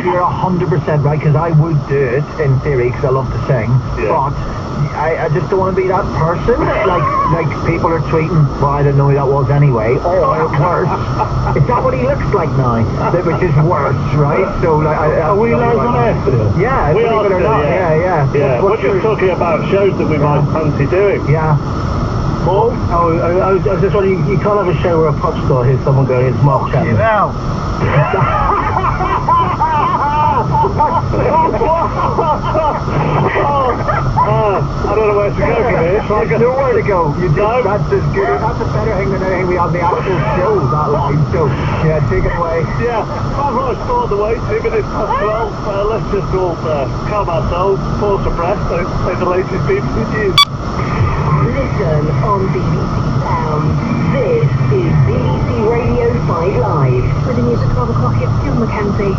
you're 100% right, because I would do it in theory, because I love to sing, but I just don't want to be that person. Like people are tweeting, well, I didn't know who that was anyway. Or worse, is that what he looks like now? Which is worse, right? So like, are we live on air still? Yeah, we are still, yeah. We're just talking about shows that we might fancy doing. Yeah. Paul? Oh, I was just wondering, you can't have a show where a pop star hears someone going, it's Mark Chapman. Now. I don't know where to go from here. There's nowhere to go. That's as good. That's a better thing than anything we have the actual show, that line. So, yeah, take it away. Yeah, I've always thought the way 2 minutes past 12. Let's just all calm ourselves, pause for breath, don't say the latest BBC news. Listen on BBC Sound. This is BBC Radio 5 Live. With the news at 12 o'clock, it's Jill Mackenzie.